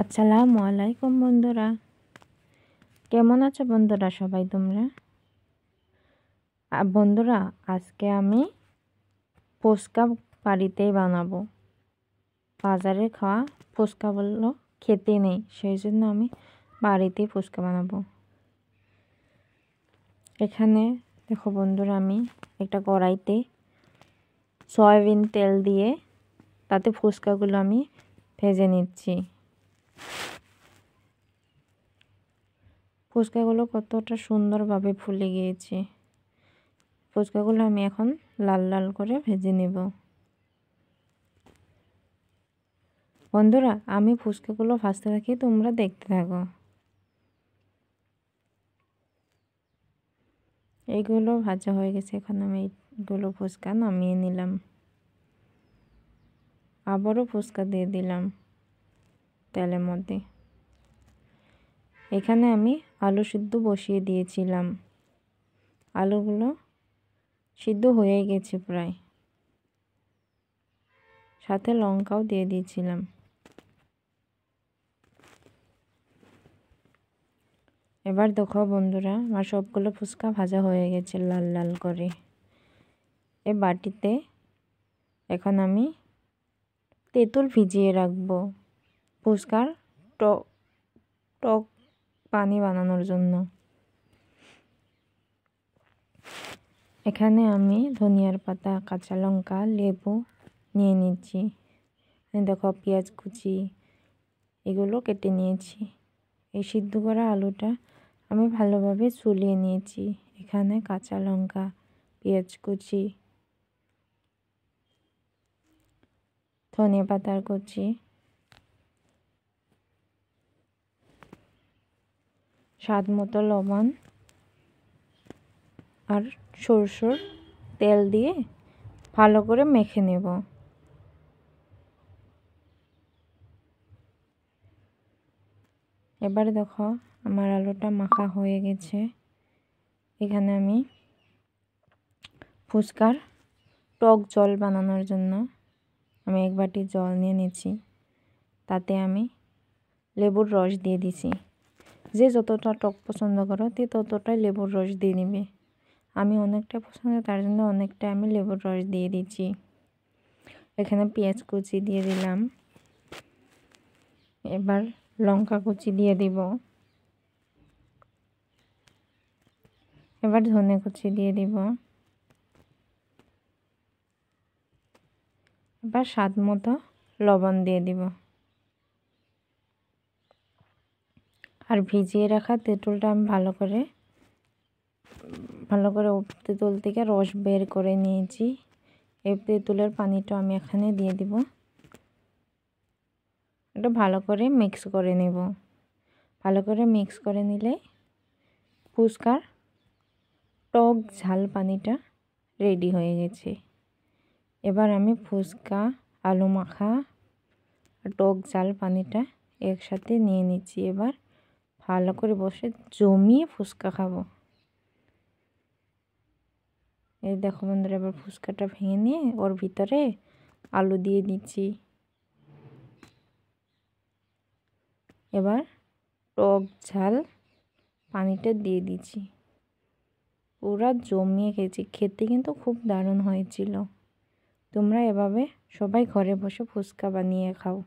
আসসালামু আলাইকুম বন্ধুরা, কেমন আছো বন্ধুরা সবাই তোমরা? বন্ধুরা, আজকে আমি ফুচকা বাড়িতেই বানাবো। বাজারে খাওয়া ফুচকাগুলো খেতে নেই, সেই জন্য আমি বাড়িতেই ফুচকা বানাবো। এখানে দেখো বন্ধুরা, আমি একটা কড়াইতে সয়াবিন তেল দিয়ে তাতে ফুচকাগুলো আমি ভেজে নিচ্ছি। ফুচকাগুলো কতটা সুন্দরভাবে ফুলে গিয়েছে। ফুচকাগুলো আমি এখন লাল লাল করে ভেজে নেব। বন্ধুরা, আমি ফুচকাগুলো ভাজতে থাকি, তোমরা দেখতে থাকো। এইগুলো ভাজা হয়ে গেছে, এখন আমি এইগুলো ফুচকা নামিয়ে নিলাম। আবারও ফুচকা দিয়ে দিলাম তেলের মধ্যে। এখানে আমি আলু সিদ্ধ বসিয়ে দিয়েছিলাম। আলুগুলো সিদ্ধ হয়ে গেছে প্রায়, সাথে লঙ্কাও দিয়ে দিয়েছিলাম। এবার দেখো বন্ধুরা, আমার সবগুলো ফুচকা ভাজা হয়ে গেছে লাল লাল করে। এই বাটিতে এখন আমি তেঁতুল ভিজিয়ে রাখবো ফুচকার টক টক পানি বানানোর জন্য। এখানে আমি ধনিয়ার পাতা, কাঁচা লঙ্কা, লেবু নিয়ে নিচ্ছি। দেখো পেঁয়াজ কুচি এগুলো কেটে নিয়েছি। এই সিদ্ধ করা আলুটা আমি ভালোভাবে চুলিয়ে নিয়েছি। এখানে কাঁচা লঙ্কা, পেঁয়াজ কুচি, ধনিয়া পাতার কুচি, স্বাদ মতো লবণ আর সরষের তেল দিয়ে ভালো করে মেখে নেব। এবারে দেখো আমার আলুটা মাখা হয়ে গেছে। এখানে আমি ফুচকার টক জল বানানোর জন্য আমি এক বাটি জল নিয়ে নিয়েছি। তাতে আমি লেবুর রস দিয়ে দিছি। যে যতটা টক পছন্দ করো তে ততটাই লেবুর রস দিয়ে নিবে। আমি অনেকটা পছন্দ, তার জন্য অনেকটা আমি লেবুর রস দিয়ে দিচ্ছি। এখানে পেঁয়াজ কুচি দিয়ে দিলাম। এবার লঙ্কা কুচি দিয়ে দিব। এবার ধনে কুচি দিয়ে দিব। এবার স্বাদ মতো লবণ দিয়ে দিব। আর ভিজিয়ে রাখা তেঁতুলটা আমি ভালো করে তেঁতুল থেকে রস বের করে নিয়েছি। এই তেঁতুলের পানিটা আমি এখানে দিয়ে দিব। এটা ভালো করে মিক্স করে নেব। ভালো করে মিক্স করে নিলে ফুচকার টক ঝাল পানিটা রেডি হয়ে গেছে। এবার আমি ফুচকা, আলু মাখা আর টক ঝাল পানিটা একসাথে নিয়ে নিচ্ছি। এবার ভালো করে বসে জমিয়ে ফুচকা খাবো। এই দেখো বন্ধুরা, এবার ফুচকাটা ভেঙে নিয়ে ওর ভিতরে আলু দিয়ে দিচ্ছি। এবার টক ঝাল পানিটা দিয়ে দিচ্ছি। পুরা জমিয়ে খেয়েছি, খেতে কিন্তু খুব দারুণ হয়েছিল। তোমরা এভাবে সবাই ঘরে বসে ফুচকা বানিয়ে খাও।